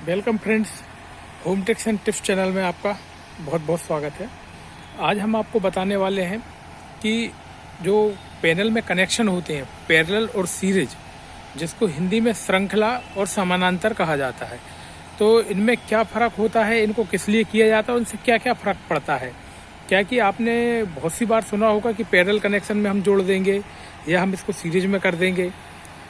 Welcome friends, home techs and tips channel में आपका बहुत बहुत स्वागत है। आज हम आपको बताने वाले हैं कि जो पैनल में कनेक्शन होते हैं पैरेलल और सीरीज, जिसको हिंदी में श्रृंखला और समानांतर कहा जाता है, तो इनमें क्या फ़र्क होता है, इनको किस लिए किया जाता है, उनसे क्या क्या फ़र्क पड़ता है। क्या कि आपने बहुत सी बार सुना होगा कि पैरेलल कनेक्शन में हम जोड़ देंगे या हम इसको सीरीज में कर देंगे,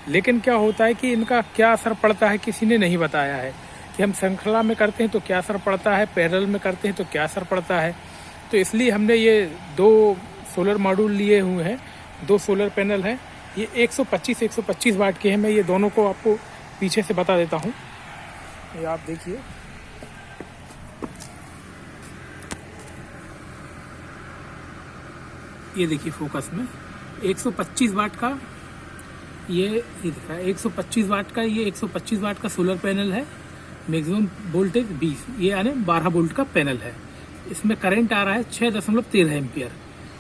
लेकिन क्या होता है कि इनका क्या असर पड़ता है किसी ने नहीं बताया है कि हम श्रृंखला में करते हैं तो क्या असर पड़ता है, पैरेलल में करते हैं तो क्या असर पड़ता है। तो इसलिए हमने ये दो सोलर मॉड्यूल लिए हुए हैं, दो सोलर पैनल हैं। ये 125 वाट के हैं। मैं ये दोनों को आपको पीछे से बता देता हूँ। ये आप देखिए, ये देखिए फोकस में 125 वाट का ये दिखा है। 125 वाट का, ये 125 वाट का सोलर पैनल है। मैक्सिमम वोल्टेज 20, ये यानी 12 वोल्ट का पैनल है। इसमें करंट आ रहा है 6.13 एम्पियर,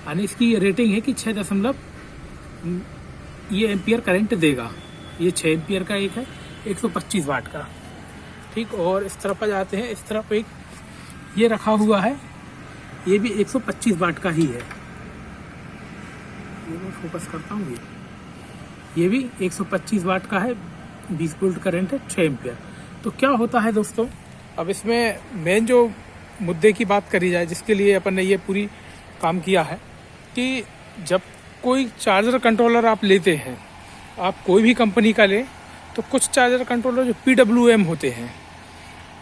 यानी इसकी रेटिंग है कि 6 ये एम्पियर करंट देगा। ये 6 एम्पियर का एक है, 125 वाट का। ठीक, और इस तरफ आ जाते हैं। इस तरफ एक ये रखा हुआ है, ये भी 125 वाट का ही है। ये मैं फोकस करता हूँ, ये भी 125 वाट का है, 20 वोल्ट करंट है, 6 एम्पियर। तो क्या होता है दोस्तों, अब इसमें मेन जो मुद्दे की बात करी जाए, जिसके लिए अपन ने ये पूरी काम किया है, कि जब कोई चार्जर कंट्रोलर आप लेते हैं, आप कोई भी कंपनी का लें, तो कुछ चार्जर कंट्रोलर जो PWM होते हैं,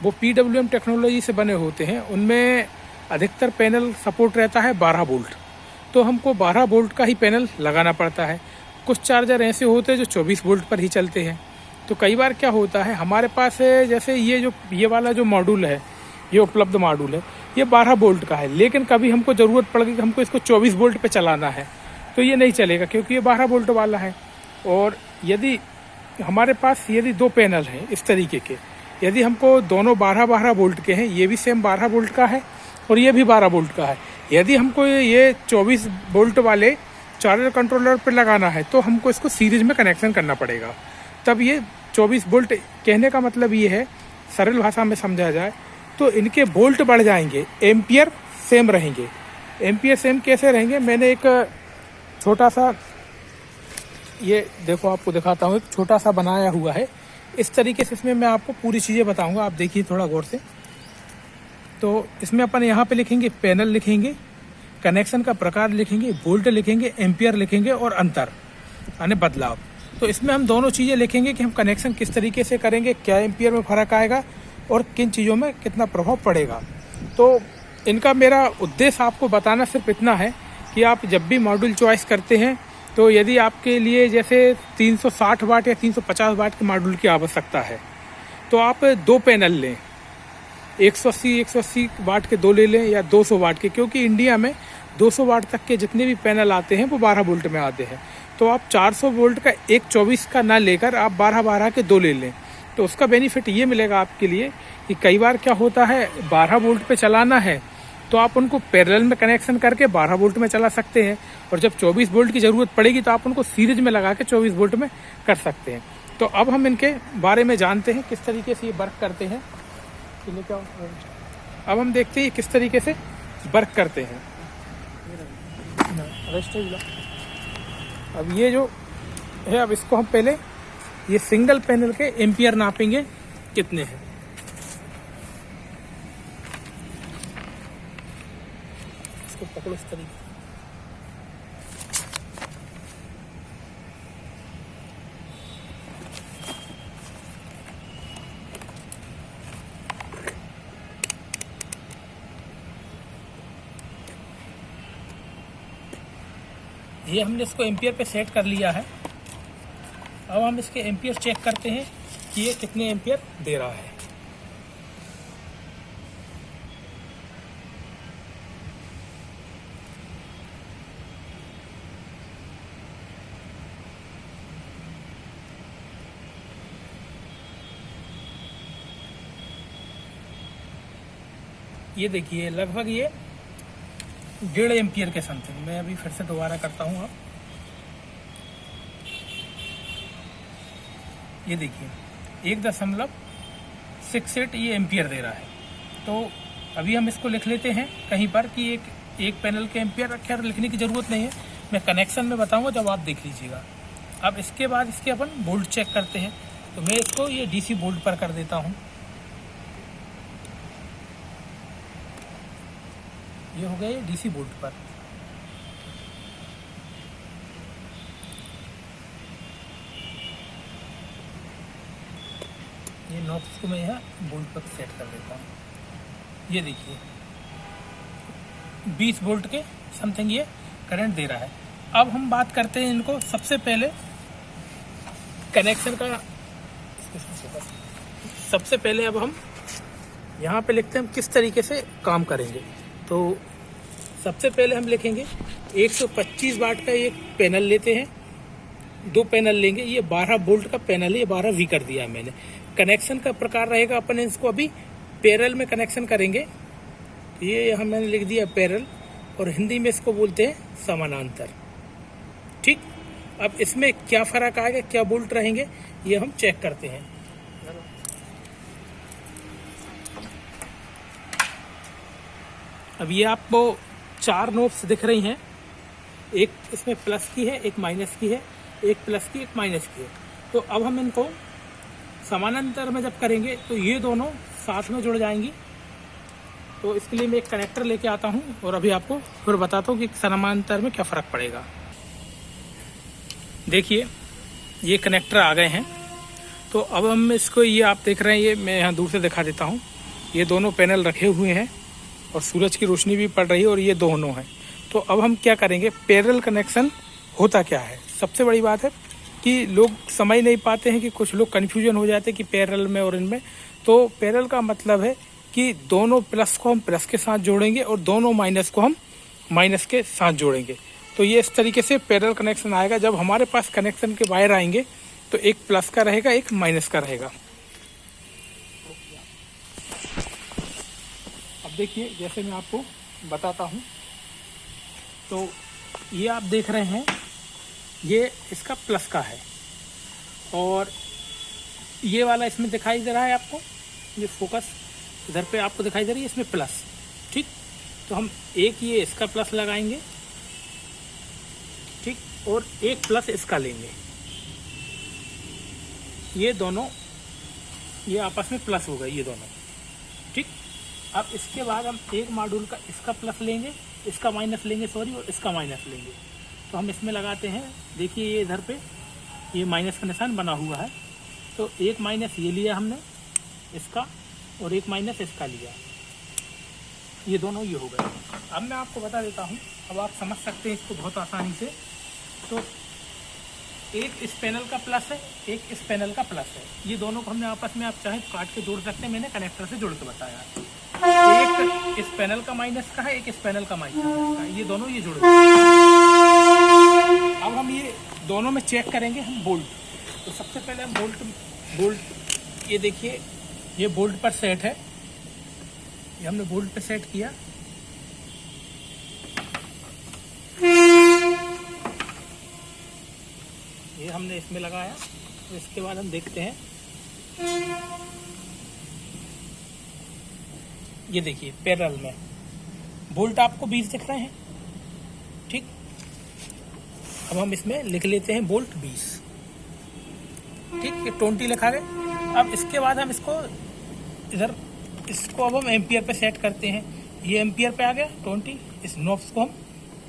वो PWM टेक्नोलॉजी से बने होते हैं। उनमें अधिकतर पैनल सपोर्ट रहता है 12 वोल्ट, तो हमको 12 वोल्ट का ही पैनल लगाना पड़ता है। कुछ चार्जर ऐसे होते हैं जो 24 वोल्ट पर ही चलते हैं। तो कई बार क्या होता है, हमारे पास जैसे ये वाला जो मॉड्यूल है, ये उपलब्ध मॉड्यूल है, ये 12 वोल्ट का है, लेकिन कभी हमको ज़रूरत पड़ गई कि हमको इसको 24 वोल्ट पे चलाना है, तो ये नहीं चलेगा, क्योंकि ये 12 वोल्ट वाला है। और यदि हमारे पास दो पैनल हैं इस तरीके के, यदि हमको दोनों 12 वोल्ट के हैं, ये भी सेम 12 वोल्ट का है और ये भी 12 वोल्ट का है, यदि हमको ये 24 वोल्ट वाले चार्जर कंट्रोलर पर लगाना है, तो हमको इसको सीरीज में कनेक्शन करना पड़ेगा। तब ये 24 वोल्ट, कहने का मतलब ये है, सरल भाषा में समझा जाए तो इनके वोल्ट बढ़ जाएंगे, एम्पियर सेम रहेंगे। एम्पियर सेम कैसे रहेंगे, मैंने एक छोटा सा, ये देखो आपको दिखाता हूँ, एक छोटा सा बनाया हुआ है इस तरीके से। इसमें मैं आपको पूरी चीज़ें बताऊँगा, आप देखिए थोड़ा गौर से। तो इसमें अपन यहाँ पे लिखेंगे पैनल, लिखेंगे कनेक्शन का प्रकार, लिखेंगे वोल्ट, लिखेंगे एम्पियर, लिखेंगे और अंतर यानी बदलाव। तो इसमें हम दोनों चीज़ें लिखेंगे कि हम कनेक्शन किस तरीके से करेंगे, क्या एम्पियर में फ़र्क आएगा और किन चीज़ों में कितना प्रभाव पड़ेगा। तो इनका मेरा उद्देश्य आपको बताना सिर्फ इतना है कि आप जब भी मॉड्यूल चॉइस करते हैं, तो यदि आपके लिए जैसे 360 वाट या 350 वाट के मॉड्यूल की आवश्यकता है, तो आप दो पैनल लें, 180 वाट के दो ले लें या 200 वाट के, क्योंकि इंडिया में 200 वाट तक के जितने भी पैनल आते हैं वो 12 वोल्ट में आते हैं। तो आप 400 वोल्ट का एक 24 का ना लेकर आप 12 के दो ले लें, तो उसका बेनिफिट ये मिलेगा आपके लिए कि कई बार क्या होता है, 12 वोल्ट पे चलाना है तो आप उनको पैरेलल में कनेक्शन करके 12 वोल्ट में चला सकते हैं, और जब 24 वोल्ट की ज़रूरत पड़ेगी तो आप उनको सीरीज में लगा के 24 वोल्ट में कर सकते हैं। तो अब हम इनके बारे में जानते हैं किस तरीके से ये वर्क करते हैं। अब हम देखते हैं किस तरीके से वर्क करते हैं। अब ये जो है, अब इसको हम पहले ये सिंगल पैनल के एम्पियर नापेंगे कितने हैं। इसको पकड़ो इस तरीके, ये हमने इसको एम्पियर पे सेट कर लिया है। अब हम इसके एम्पियर चेक करते हैं कि ये कितने एम्पियर दे रहा है। ये देखिए लगभग ये 1.5 एम्पियर के समथिंग। मैं अभी फिर से दोबारा करता हूँ। अब ये देखिए 1.7 0.68 ये एम्पियर दे रहा है। तो अभी हम इसको लिख लेते हैं कहीं पर कि एक पैनल के एम्पियर। खैर लिखने की ज़रूरत नहीं है, मैं कनेक्शन में बताऊंगा जब आप देख लीजिएगा। अब इसके बाद इसके अपन वोल्ट चेक करते हैं। तो मैं इसको ये डीसी वोल्ट पर कर देता हूँ। ये हो गया ये डीसी वोल्ट पर। ये नॉब्स को मैं यहाँ वोल्ट पर सेट कर देता हूँ। ये देखिए 20 वोल्ट के समथिंग ये करंट दे रहा है। अब हम बात करते हैं इनको सबसे पहले कनेक्शन का। सबसे पहले अब हम यहाँ पे लिखते हैं हम किस तरीके से काम करेंगे। तो सबसे पहले हम लिखेंगे 125 वाट का एक पैनल लेते हैं, 2 पैनल लेंगे। ये 12 वोल्ट का पैनल है, ये 12 वी कर दिया है मैंने। कनेक्शन का प्रकार रहेगा, अपन इसको अभी पैरेलल में कनेक्शन करेंगे। ये यहाँ मैंने लिख दिया पैरेलल, और हिंदी में इसको बोलते हैं समानांतर। ठीक, अब इसमें क्या फर्क आएगा, क्या वोल्ट रहेंगे, ये हम चेक करते हैं। अब ये आपको 4 नोब्स दिख रही हैं, एक इसमें प्लस की है, एक माइनस की है, एक प्लस की, एक माइनस की है। तो अब हम इनको समानांतर में जब करेंगे तो ये दोनों साथ में जुड़ जाएंगी। तो इसके लिए मैं एक कनेक्टर लेके आता हूँ और अभी आपको फिर बताता हूँ कि समानांतर में क्या फ़र्क पड़ेगा। देखिए ये कनेक्टर आ गए हैं। तो अब हम इसको, ये आप देख रहे हैं, ये मैं यहाँ दूर से दिखा देता हूँ। ये दोनों पैनल रखे हुए हैं और सूरज की रोशनी भी पड़ रही है और ये दोनों हैं। तो अब हम क्या करेंगे, पैरेलल कनेक्शन होता क्या है। सबसे बड़ी बात है कि लोग समझ नहीं पाते हैं, कि कुछ लोग कन्फ्यूजन हो जाते हैं कि पैरेलल में और इनमें। तो पैरेलल का मतलब है कि दोनों प्लस को हम प्लस के साथ जोड़ेंगे और दोनों माइनस को हम माइनस के साथ जोड़ेंगे। तो ये इस तरीके से पैरेलल कनेक्शन आएगा। जब हमारे पास कनेक्शन के वायर आएंगे तो एक प्लस का रहेगा, एक माइनस का रहेगा। अब देखिए जैसे मैं आपको बताता हूँ, तो ये आप देख रहे हैं, ये इसका प्लस का है और ये वाला इसमें दिखाई दे रहा है आपको, ये फोकस इधर पे आपको दिखाई दे रही है, इसमें प्लस। ठीक, तो हम एक ये इसका प्लस लगाएंगे, ठीक, और एक प्लस इसका लेंगे। ये दोनों ये आपस में प्लस हो गए, ये दोनों। ठीक, अब इसके बाद हम एक मॉड्यूल का इसका प्लस लेंगे, इसका माइनस लेंगे, सॉरी, और इसका माइनस लेंगे। तो हम इसमें लगाते हैं, देखिए ये इधर पे ये माइनस का निशान बना हुआ है। तो एक माइनस ये लिया हमने इसका और एक माइनस इसका लिया, ये दोनों ये हो गए। अब मैं आपको बता देता हूँ, अब आप समझ सकते हैं इसको बहुत आसानी से। तो एक इस पैनल का प्लस है, एक इस पैनल का प्लस है। ये दोनों को हमने आपस में, आप चाहे काट के जोड़ सकते हैं, मैंने कनेक्टर से जोड़ के बताया। एक इस पैनल का माइनस का है, एक इस पैनल का माइनस का है, ये दोनों ये जुड़ गए। अब हम ये दोनों में चेक करेंगे हम वोल्ट। तो सबसे पहले हम वोल्ट, ये देखिए ये वोल्ट पर सेट है, ये हमने वोल्ट पे सेट किया। ये हमने इसमें लगाया। तो इसके बाद हम देखते हैं, ये देखिए पैरेलल में वोल्ट आपको 20 दिख रहे हैं। ठीक, अब हम इसमें लिख लेते हैं वोल्ट 20। ठीक, ये 20 लिखा गया। अब इसके बाद हम इसको इधर, इसको अब हम एम्पियर पे सेट करते हैं। ये एम्पियर पे आ गया 20, इस नॉब्स को हम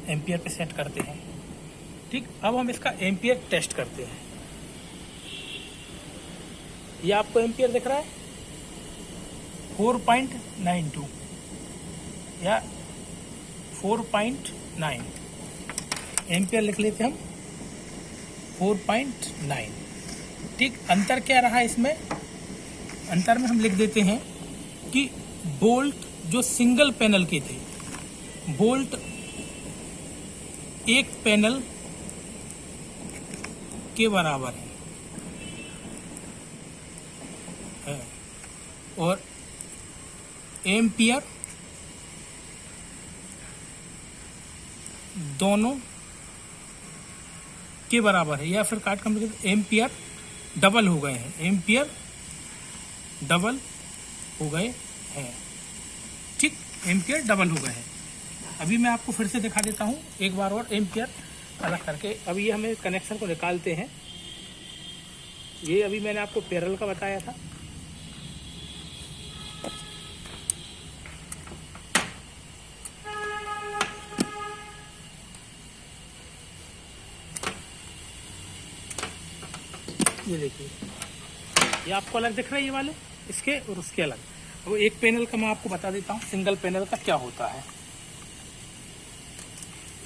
एम्पियर पे सेट करते हैं। ठीक, अब हम इसका एम्पियर टेस्ट करते हैं। ये आपको एम्पियर दिख रहा है 4.92 या 4.9 एम्पियर लिख लेते हैं हम, 4.9। ठीक, अंतर क्या रहा इसमें, अंतर में हम लिख देते हैं कि बोल्ट जो सिंगल पैनल के थे, बोल्ट एक पैनल के बराबर है और एम्पियर दोनों के बराबर है, या फिर काट कम एम्पियर डबल हो गए हैं, एम्पियर डबल हो गए हैं। ठीक, एम्पियर डबल हो गए हैं। अभी मैं आपको फिर से दिखा देता हूँ एक बार और एम्पियर अलग करके। अभी ये हमें कनेक्शन को निकालते हैं। ये अभी मैंने आपको पैरेलल का बताया था। ये देखिए, ये आपको अलग दिख रहा है, ये वाले इसके और उसके अलग। अब एक पैनल का मैं आपको बता देता हूँ सिंगल पैनल का क्या होता है।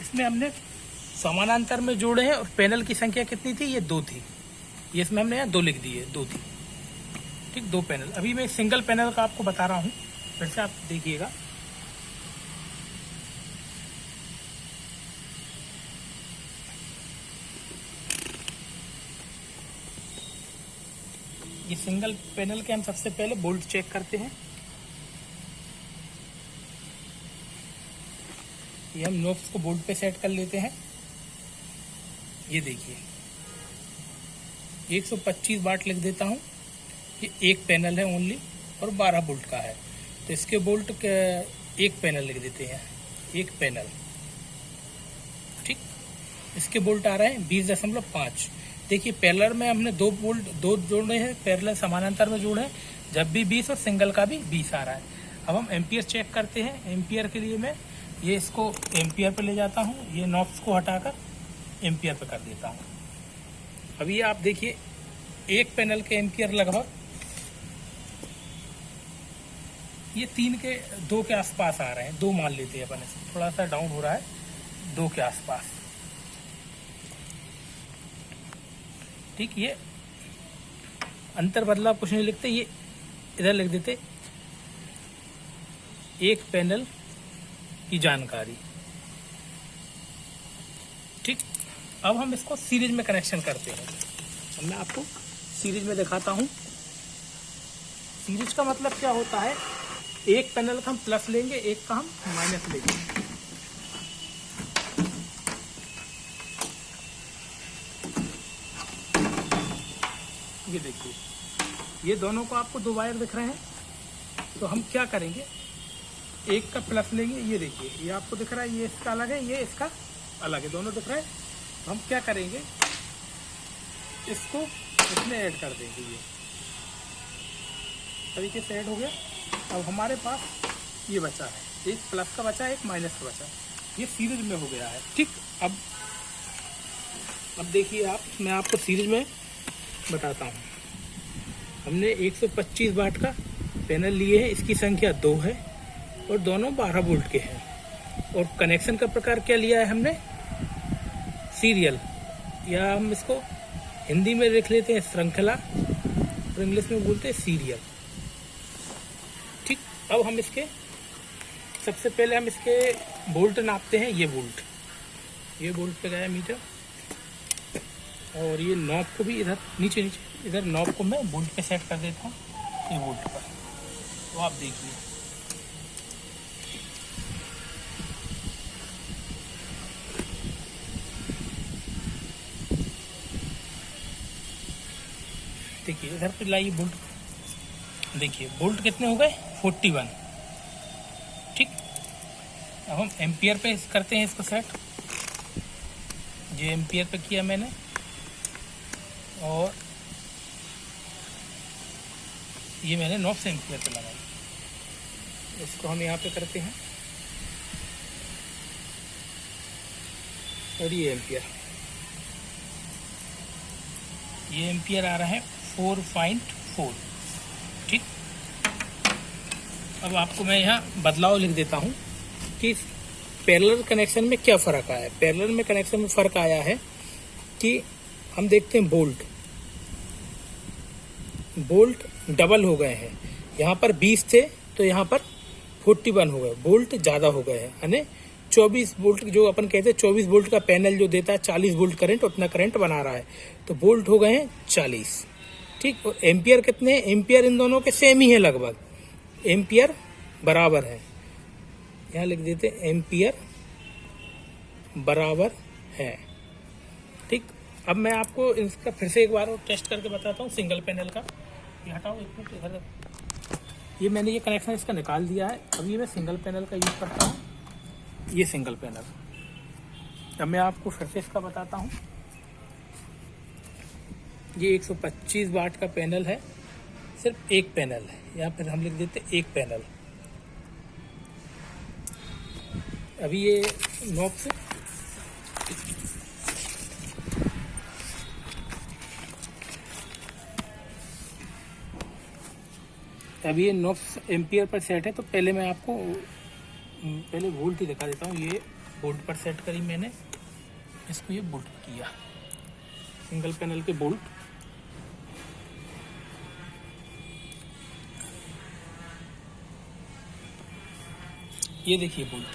इसमें हमने समानांतर में जोड़े हैं और पैनल की संख्या कितनी थी, ये 2 थी। ये इसमें हमने यहाँ 2 लिख दी है, 2 थी। ठीक, 2 पैनल। अभी मैं सिंगल पैनल का आपको बता रहा हूँ, फिर से आप देखिएगा। ये सिंगल पैनल के हम सबसे पहले बोल्ट चेक करते हैं। ये हम नोब्स को बोल्ट पे सेट कर लेते हैं। ये देखिए 125 वाट लिख देता हूँ। ये एक पैनल है ओनली और 12 बोल्ट का है, तो इसके बोल्ट एक पैनल लिख देते हैं, एक पैनल। ठीक, इसके बोल्ट आ रहे हैं 20.5। देखिए पैरेलल में हमने 2 बोल्ट 2 जोड़े हैं, पैरेलल समानांतर में जोड़े हैं, जब भी 20 और सिंगल का भी 20 आ रहा है। अब हम एम्पियर चेक करते हैं। एम्पियर के लिए मैं ये इसको एम्पियर पे ले जाता हूँ, ये नॉब्स को हटाकर एम्पियर पे कर देता हूँ। अभी आप देखिए एक पैनल के एम्पियर लगभग ये 2 के आसपास आ रहे हैं। 2 मान लेते हैं अपन, इसे थोड़ा सा डाउन हो रहा है, 2 के आसपास। ठीक, ये अंतर बदलाव कुछ नहीं लिखते, ये इधर लिख देते एक पैनल की जानकारी। ठीक, अब हम इसको सीरीज में कनेक्शन करते हैं। अब मैं आपको सीरीज में दिखाता हूं। सीरीज का मतलब क्या होता है, एक पैनल का हम प्लस लेंगे, एक का हम माइनस लेंगे। ये देखिए, ये दोनों को आपको 2 वायर दिख रहे हैं, तो हम क्या करेंगे, एक का प्लस लेंगे। ये देखिए, ये आपको दिख रहा है, ये इसका अलग है, ये इसका अलग है, दोनों दिख रहे हैं। तो हम क्या करेंगे, इसको इसमें ऐड कर देंगे। ये तरीके से ऐड हो गया। अब हमारे पास ये बचा है, एक प्लस का बचा है, एक माइनस का बचा है। ये सीरीज में हो गया है। ठीक, अब देखिए आप, मैं आपको सीरीज में बताता हूँ। हमने 125 वाट का पैनल लिए हैं, इसकी संख्या 2 है और दोनों 12 वोल्ट के हैं। और कनेक्शन का प्रकार क्या लिया है हमने, सीरियल, या हम इसको हिंदी में लिख लेते हैं श्रृंखला, और इंग्लिश में बोलते हैं सीरियल। ठीक, अब हम इसके सबसे पहले हम इसके वोल्ट नापते हैं। ये वोल्ट पे गया मीटर, और ये नॉब को भी इधर नीचे इधर नॉब को मैं वोल्ट पे सेट कर देता हूँ, ये वोल्ट पर। तो आप देखिए, देखिए इधर पे लाइए वोल्ट, देखिए वोल्ट कितने हो गए, 41। ठीक, अब हम एम्पियर पे करते हैं इसको सेट। ये एम्पियर पे किया मैंने, और ये मैंने 9 से एम्पियर पे लगाई। इसको हम यहाँ पे करते हैं, और ये एम्पियर आ रहा है 4.4। ठीक, अब आपको मैं यहाँ बदलाव लिख देता हूँ कि पैरेलल कनेक्शन में क्या फ़र्क आया है। पैरेलल में कनेक्शन में फ़र्क आया है कि हम देखते हैं बोल्ट डबल हो गए हैं। यहाँ पर 20 थे तो यहाँ पर 41 हो गए, बोल्ट ज़्यादा हो गए हैं। यानी 24 वोल्ट, जो अपन कहते हैं 24 वोल्ट का पैनल जो देता है 40 वोल्ट करंट, उतना करंट बना रहा है, तो वोल्ट हो गए हैं 40। ठीक, और एम्पियर कितने हैं, एम्पियर इन दोनों के सेम ही है, लगभग एम्पियर बराबर है। यहाँ लिख देते हैं एम्पियर बराबर है। ठीक, अब मैं आपको इसका फिर से एक बार और टेस्ट करके बताता हूँ सिंगल पैनल का। ये हटाओ एक मिनट, इधर ये मैंने ये कनेक्शन इसका निकाल दिया है। अब ये मैं सिंगल पैनल का यूज़ करता हूँ, ये सिंगल पैनल। अब मैं आपको फिर से इसका बताता हूँ। ये 125 वाट का पैनल है, सिर्फ एक पैनल है, या फिर हम लिख देते एक पैनल। अभी ये नॉब से अभी ये नॉब एम्पियर पर सेट है। तो पहले मैं आपको पहले वोल्ट ही दिखा देता हूँ। ये वोल्ट पर सेट करी मैंने, इसको ये वोल्ट किया, सिंगल पैनल के बोल्ट। ये देखिए बोल्ट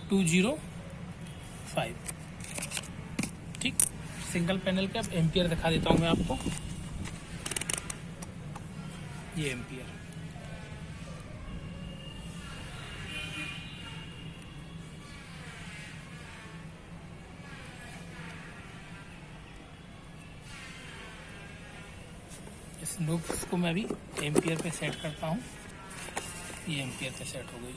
205, ठीक। सिंगल पैनल के अब एम्पियर दिखा देता हूँ मैं आपको। ये एम्पियर, इस नोब्स को मैं अभी एम्पियर पे सेट करता हूँ। ये एम्पियर पे सेट हो गई।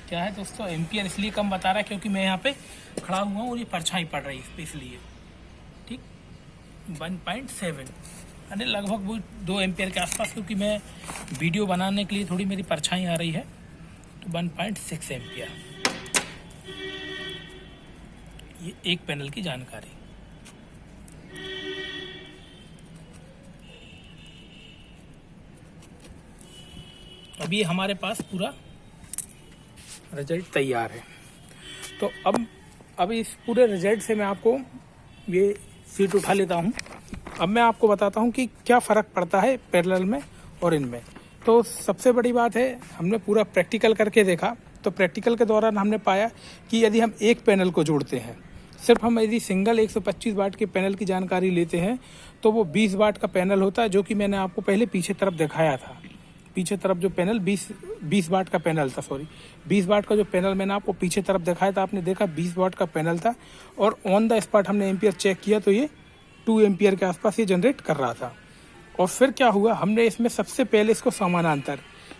क्या है दोस्तों, एम्पियर इसलिए कम बता रहा है क्योंकि मैं यहाँ पे खड़ा हुआ हूँ और ये परछाई पड़ रही है इस पे, इसलिए, ठीक। 1.7 यानी लगभग वो 2 एम्पियर के आसपास, क्योंकि मैं वीडियो बनाने के लिए थोड़ी मेरी परछाई आ रही है। तो 1.6 एम्पियर, ये एक पैनल की जानकारी। अभी हमारे पास पूरा रिजल्ट तैयार है। तो अब इस पूरे रिजल्ट से मैं आपको ये सीट उठा लेता हूँ। अब मैं आपको बताता हूँ कि क्या फ़र्क पड़ता है पैरेलल में और इनमें। तो सबसे बड़ी बात है, हमने पूरा प्रैक्टिकल करके देखा। तो प्रैक्टिकल के दौरान हमने पाया कि यदि हम एक पैनल को जोड़ते हैं, सिर्फ हम यदि सिंगल 125 वाट के पैनल की जानकारी लेते हैं, तो वो 20 वाट का पैनल होता है, जो कि मैंने आपको पहले पीछे तरफ दिखाया था। पीछे तरफ जो पैनल 20 वाट का पैनल था, 20 वाट का जो पैनल मैंने आपको पीछे तरफ दिखाया था, आपने देखा 20 वाट का पैनल था। और ऑन द स्पॉट हमने एम्पियर चेक किया तो ये 2 एम्पियर के आसपास ये जनरेट कर रहा था। और फिर क्या हुआ, हमने इसमें सबसे पहले इसको समानांतर,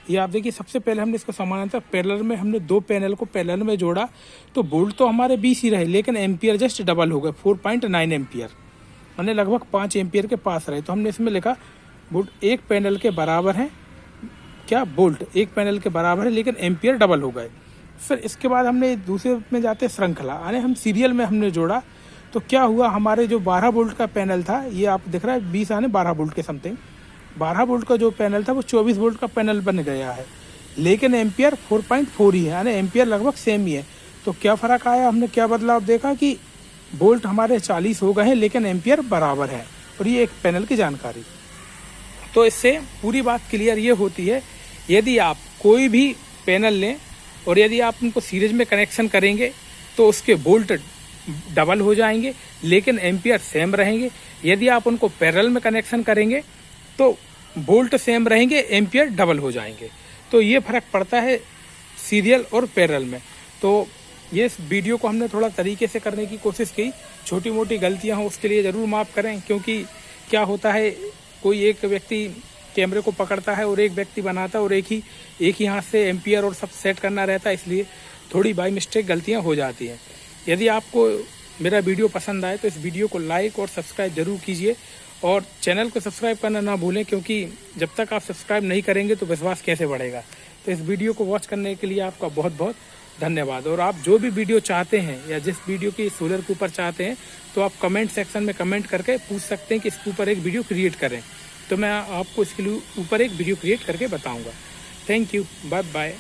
ये आप देखिए, सबसे पहले हमने इसको समानांतर पैरेलल में हमने 2 पैनल को पैरेलल में जोड़ा। तो वोल्ट तो हमारे 20 ही रहे, लेकिन एम्पियर जस्ट डबल हो गए, 4.9 एम्पियर, यानी लगभग 5 एम्पियर के पास रहे। तो हमने इसमें लिखा वोल्ट एक पैनल के बराबर है, क्या वोल्ट एक पैनल के बराबर है, लेकिन एम्पियर डबल हो गए। फिर इसके बाद हमने दूसरे में जाते श्रृंखला, यानी हम सीरियल में हमने जोड़ा। तो क्या हुआ, हमारे जो 12 वोल्ट का पैनल था, ये आप दिख रहा है 20 आने 12 वोल्ट के समथिंग, 12 वोल्ट का जो पैनल था वो 24 वोल्ट का पैनल बन गया है, लेकिन एम्पियर 4.4 ही है, यानी एम्पियर लगभग सेम ही है। तो क्या फ़र्क आया, हमने क्या बदलाव देखा कि वोल्ट हमारे 40 हो गए हैं, लेकिन एम्पियर बराबर है। और ये एक पैनल की जानकारी। तो इससे पूरी बात क्लियर ये होती है, यदि आप कोई भी पैनल लें और यदि आप उनको सीरीज में कनेक्शन करेंगे तो उसके वोल्ट डबल हो जाएंगे, लेकिन एम्पियर सेम रहेंगे। यदि आप उनको पैरेलल में कनेक्शन करेंगे तो वोल्ट सेम रहेंगे, एम्पियर डबल हो जाएंगे। तो ये फ़र्क पड़ता है सीरियल और पैरेलल में। तो ये इस वीडियो को हमने थोड़ा तरीके से करने की कोशिश की। छोटी मोटी गलतियां हो उसके लिए ज़रूर माफ़ करें, क्योंकि क्या होता है, कोई एक व्यक्ति कैमरे को पकड़ता है और एक व्यक्ति बनाता है और एक ही हाथ से एम्पियर और सब सेट करना रहता है, इसलिए थोड़ी बाई मिस्टेक गलतियां हो जाती हैं। यदि आपको मेरा वीडियो पसंद आए तो इस वीडियो को लाइक और सब्सक्राइब जरूर कीजिए, और चैनल को सब्सक्राइब करना ना भूलें, क्योंकि जब तक आप सब्सक्राइब नहीं करेंगे तो विश्वास कैसे बढ़ेगा। तो इस वीडियो को वॉच करने के लिए आपका बहुत बहुत धन्यवाद। और आप जो भी वीडियो चाहते हैं या जिस वीडियो की सोलर के ऊपर चाहते हैं, तो आप कमेंट सेक्शन में कमेंट करके पूछ सकते हैं कि इसके ऊपर एक वीडियो क्रिएट करें, तो मैं आपको इसके ऊपर एक वीडियो क्रिएट करके बताऊंगा। Thank you, bye bye.